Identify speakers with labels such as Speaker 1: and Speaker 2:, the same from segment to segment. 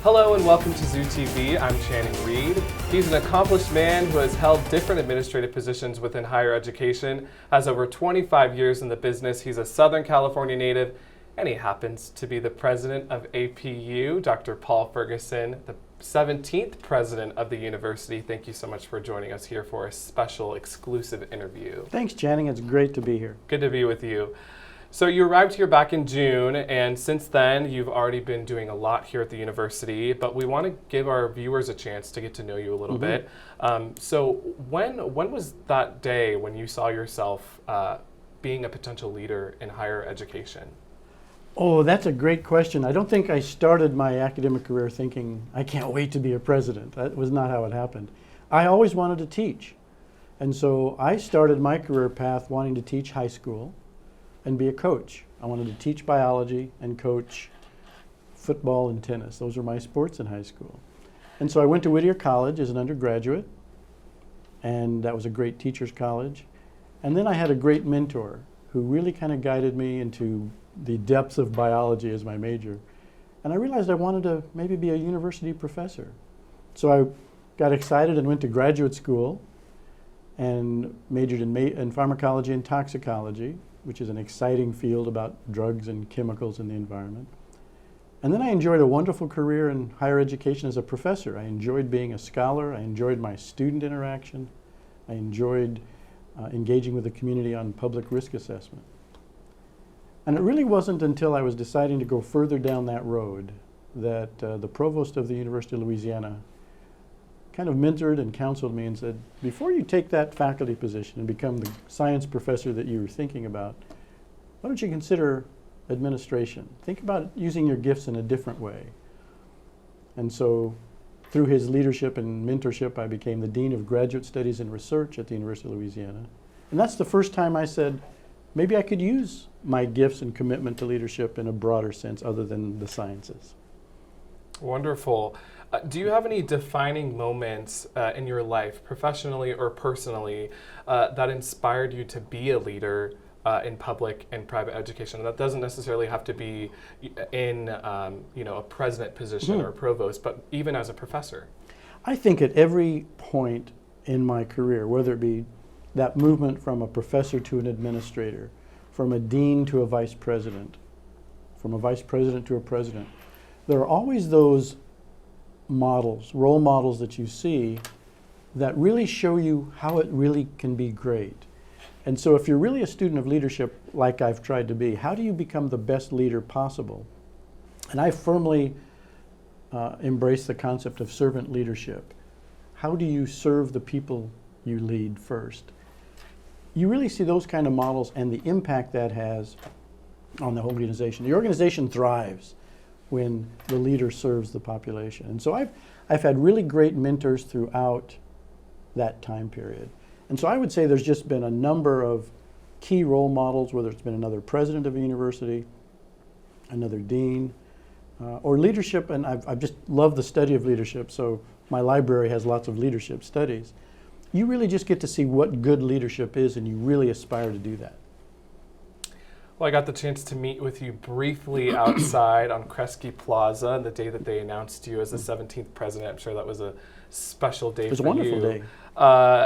Speaker 1: Hello and welcome to Zoo TV. I'm Channing Reid. He's an accomplished man who has held different administrative positions within higher education, has over 25 years in the business. He's a Southern California native, and he happens to be the president of APU, Dr. Paul Ferguson, the 17th president of the university. Thank you so much for joining us here for a special exclusive interview.
Speaker 2: Thanks, Channing. It's great to be here.
Speaker 1: Good to be with you. So you arrived here back in June, and since then you've already been doing a lot here at the university, but we want to give our viewers a chance to get to know you a little bit. So when was that day when you saw yourself being a potential leader in higher education?
Speaker 2: Oh, that's a great question. I don't think I started my academic career thinking, I can't wait to be a president. That was not how it happened. I always wanted to teach. And so I started my career path wanting to teach high school and be a coach. I wanted to teach biology and coach football and tennis. Those were my sports in high school. And so I went to Whittier College as an undergraduate, and that was a great teacher's college. And then I had a great mentor who really kind of guided me into the depths of biology as my major. And I realized I wanted to maybe be a university professor. So I got excited and went to graduate school and majored in pharmacology and toxicology, which is an exciting field about drugs and chemicals in the environment. And then I enjoyed a wonderful career in higher education as a professor. I enjoyed being a scholar. I enjoyed my student interaction. I enjoyed engaging with the community on public risk assessment. And it really wasn't until I was deciding to go further down that road that the provost of the University of Louisiana kind of mentored and counseled me and said, before you take that faculty position and become the science professor that you were thinking about, why don't you consider administration? Think about using your gifts in a different way. And so through his leadership and mentorship, I became the Dean of Graduate Studies and Research at the University of Louisiana. And that's the first time I said, maybe I could use my gifts and commitment to leadership in a broader sense other than the sciences.
Speaker 1: Wonderful. Do you have any defining moments in your life, professionally or personally, that inspired you to be a leader in public and private education? That doesn't necessarily have to be in a president position or a provost, but even as a professor.
Speaker 2: I think at every point in my career, whether it be that movement from a professor to an administrator, from a dean to a vice president, from a vice president to a president, there are always those models, role models that you see that really show you how it really can be great. And so if you're really a student of leadership like I've tried to be, how do you become the best leader possible? And I firmly embrace the concept of servant leadership. How do you serve the people you lead first? You really see those kind of models and the impact that has on the whole organization. The organization thrives when the leader serves the population. And so I've had really great mentors throughout that time period. And so I would say there's just been a number of key role models, whether it's been another president of a university, another dean, or leadership. And I've just loved the study of leadership, so my library has lots of leadership studies. You really just get to see what good leadership is, and you really aspire to do that.
Speaker 1: Well, I got the chance to meet with you briefly outside on Kresge Plaza the day that they announced you as the 17th president. I'm sure that was a special day for you.
Speaker 2: It was a wonderful day.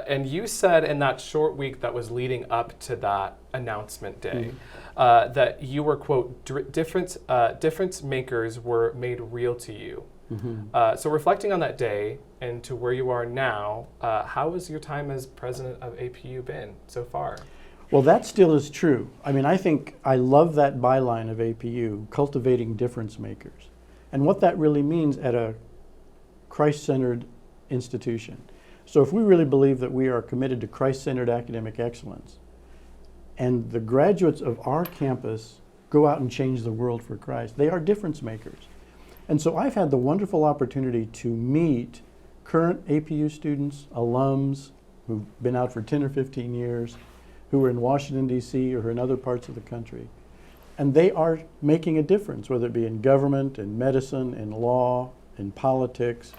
Speaker 1: And you said in that short week that was leading up to that announcement day that you were, quote, difference makers were made real to you. So reflecting on that day and to where you are now, how has your time as president of APU been so far?
Speaker 2: Well, that still is true. I mean, I think I love that byline of APU, cultivating difference makers, and what that really means at a Christ-centered institution. So if we really believe that we are committed to Christ-centered academic excellence, and the graduates of our campus go out and change the world for Christ, they are difference makers. And so I've had the wonderful opportunity to meet current APU students, alums who've been out for 10 or 15 years, who are in Washington, D.C. or in other parts of the country. And they are making a difference, whether it be in government, in medicine, in law, in politics.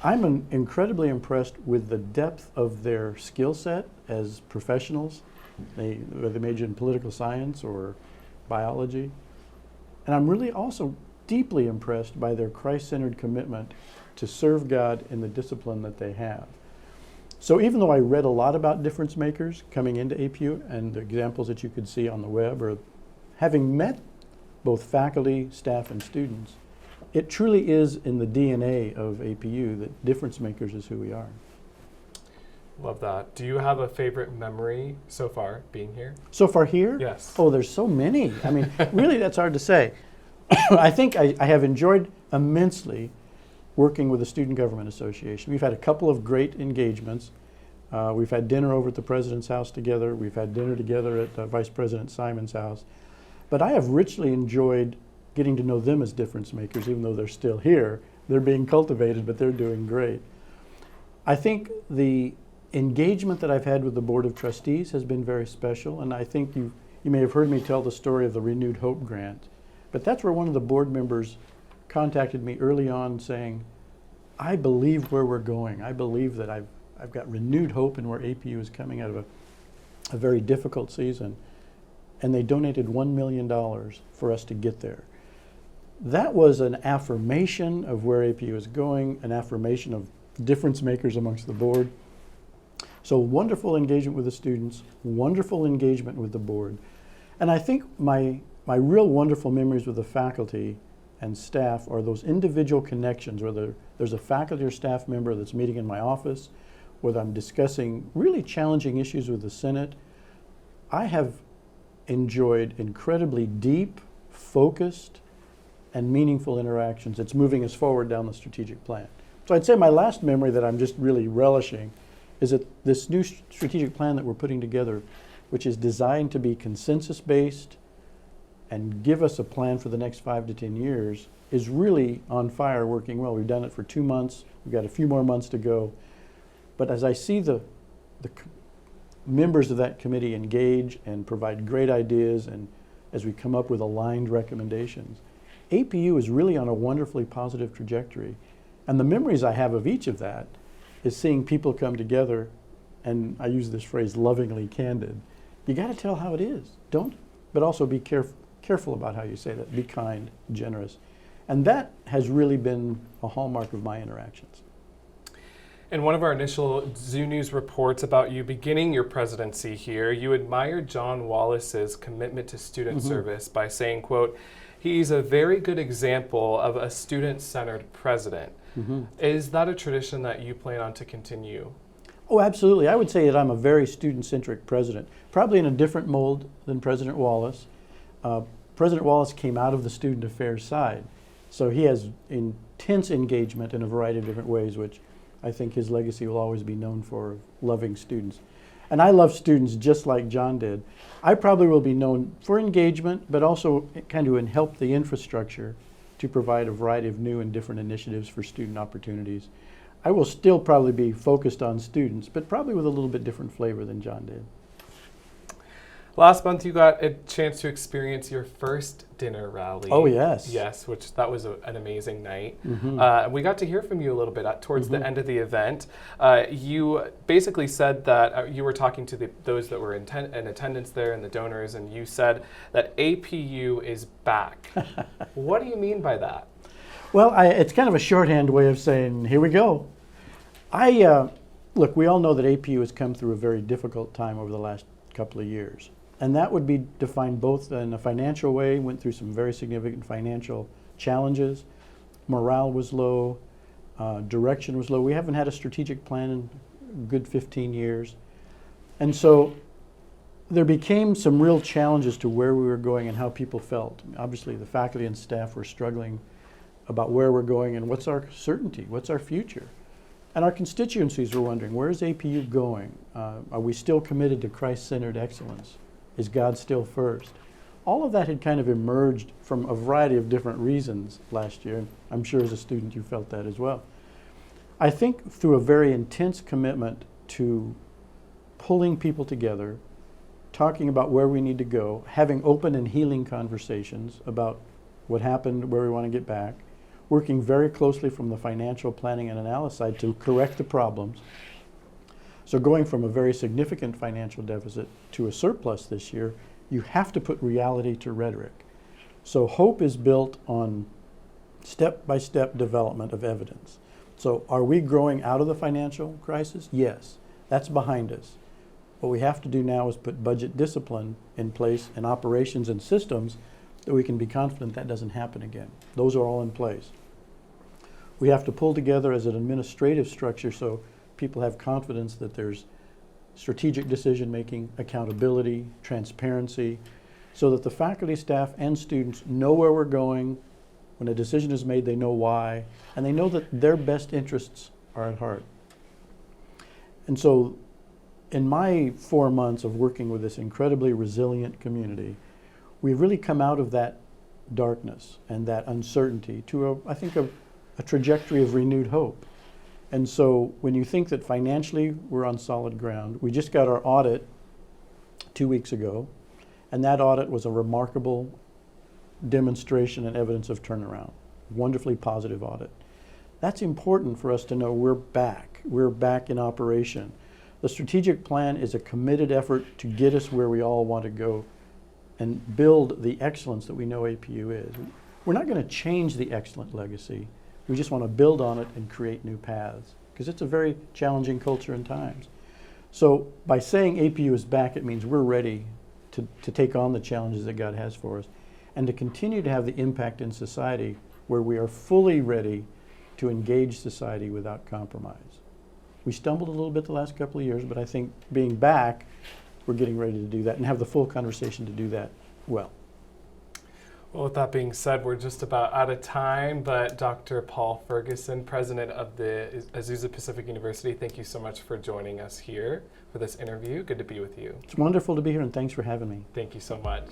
Speaker 2: I'm incredibly impressed with the depth of their skill set as professionals, whether they major in political science or biology. And I'm really also deeply impressed by their Christ-centered commitment to serve God in the discipline that they have. So even though I read a lot about difference makers coming into APU and the examples that you could see on the web, or having met both faculty, staff, and students, it truly is in the DNA of APU that difference makers is who we are.
Speaker 1: Love that. Do you have a favorite memory so far being here?
Speaker 2: So far here?
Speaker 1: Yes.
Speaker 2: Oh, there's so many. I mean, really, that's hard to say. I think I have enjoyed immensely working with the Student Government Association. We've had a couple of great engagements. We've had dinner over at the President's house together. We've had dinner together at Vice President Simon's house. But I have richly enjoyed getting to know them as difference makers, even though they're still here. They're being cultivated, but they're doing great. I think the engagement that I've had with the Board of Trustees has been very special, and I think you may have heard me tell the story of the Renewed Hope Grant. But that's where one of the board members contacted me early on saying, I believe where we're going. I believe that I've got renewed hope in where APU is coming out of a very difficult season. And they donated $1 million for us to get there. That was an affirmation of where APU is going, an affirmation of difference makers amongst the board. So wonderful engagement with the students, wonderful engagement with the board. And I think my real wonderful memories with the faculty and staff are those individual connections, whether there's a faculty or staff member that's meeting in my office, whether I'm discussing really challenging issues with the Senate. I have enjoyed incredibly deep, focused, and meaningful interactions. It's moving us forward down the strategic plan. So I'd say my last memory that I'm just really relishing is that this new strategic plan that we're putting together, which is designed to be consensus-based and give us a plan for the next 5 to 10 years, is really on fire, working well. We've done it for 2 months. We've got a few more months to go. But as I see the members of that committee engage and provide great ideas, and as we come up with aligned recommendations, APU is really on a wonderfully positive trajectory. And the memories I have of each of that is seeing people come together, and I use this phrase, lovingly candid. You got to tell how it is. Don't, but also be careful about how you say that. Be kind, generous. And that has really been a hallmark of my interactions.
Speaker 1: In one of our initial Zoo News reports about you beginning your presidency here, you admired John Wallace's commitment to student service by saying, quote, he's a very good example of a student-centered president. Is that a tradition that you plan on to continue?
Speaker 2: Oh, absolutely. I would say that I'm a very student-centric president, probably in a different mold than President Wallace. President Wallace came out of the student affairs side, so he has intense engagement in a variety of different ways, which I think his legacy will always be known for, loving students. And I love students just like John did. I probably will be known for engagement, but also kind of help the infrastructure to provide a variety of new and different initiatives for student opportunities. I will still probably be focused on students, but probably with a little bit different flavor than John did.
Speaker 1: Last month you got a chance to experience your first dinner rally.
Speaker 2: Oh, yes.
Speaker 1: Yes, which that was an amazing night. We got to hear from you a little bit towards the end of the event. You basically said that you were talking to those that were in attendance there and the donors, and you said that APU is back. What do you mean by that?
Speaker 2: Well, it's kind of a shorthand way of saying, here we go. Look, we all know that APU has come through a very difficult time over the last couple of years. And that would be defined both in a financial way, went through some very significant financial challenges. Morale was low, direction was low. We haven't had a strategic plan in a good 15 years. And so there became some real challenges to where we were going and how people felt. Obviously, the faculty and staff were struggling about where we're going and what's our certainty, what's our future. And our constituencies were wondering, where is APU going? Are we still committed to Christ-centered excellence? Is God still first? All of that had kind of emerged from a variety of different reasons last year. I'm sure as a student you felt that as well. I think through a very intense commitment to pulling people together, talking about where we need to go, having open and healing conversations about what happened, where we want to get back, working very closely from the financial planning and analysis side to correct the problems. So going from a very significant financial deficit to a surplus this year, you have to put reality to rhetoric. So hope is built on step-by-step development of evidence. So are we growing out of the financial crisis? Yes, that's behind us. What we have to do now is put budget discipline in place and operations and systems that we can be confident that doesn't happen again. Those are all in place. We have to pull together as an administrative structure so people have confidence that there's strategic decision-making, accountability, transparency, so that the faculty, staff, and students know where we're going. When a decision is made, they know why, and they know that their best interests are at heart. And so in my 4 months of working with this incredibly resilient community, we've really come out of that darkness and that uncertainty to, I think, a trajectory of renewed hope. And so when you think that financially we're on solid ground, we just got our audit 2 weeks ago, and that audit was a remarkable demonstration and evidence of turnaround. Wonderfully positive audit. That's important for us to know we're back. We're back in operation. The strategic plan is a committed effort to get us where we all want to go and build the excellence that we know APU is. We're not going to change the excellent legacy. We just want to build on it and create new paths, because it's a very challenging culture and times. So by saying APU is back, it means we're ready to take on the challenges that God has for us and to continue to have the impact in society where we are fully ready to engage society without compromise. We stumbled a little bit the last couple of years, but I think being back, we're getting ready to do that and have the full conversation to do that well.
Speaker 1: Well, with that being said, we're just about out of time, but Dr. Paul Ferguson, president of the Azusa Pacific University, thank you so much for joining us here for this interview. Good to be with you.
Speaker 2: It's wonderful to be here, and thanks for having me.
Speaker 1: Thank you so much.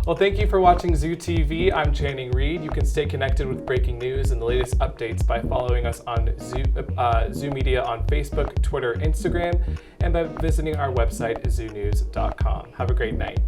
Speaker 1: Well, thank you for watching Zoo TV. I'm Channing Reid. You can stay connected with breaking news and the latest updates by following us on Zoo Media on Facebook, Twitter, Instagram, and by visiting our website, zoonews.com. Have a great night.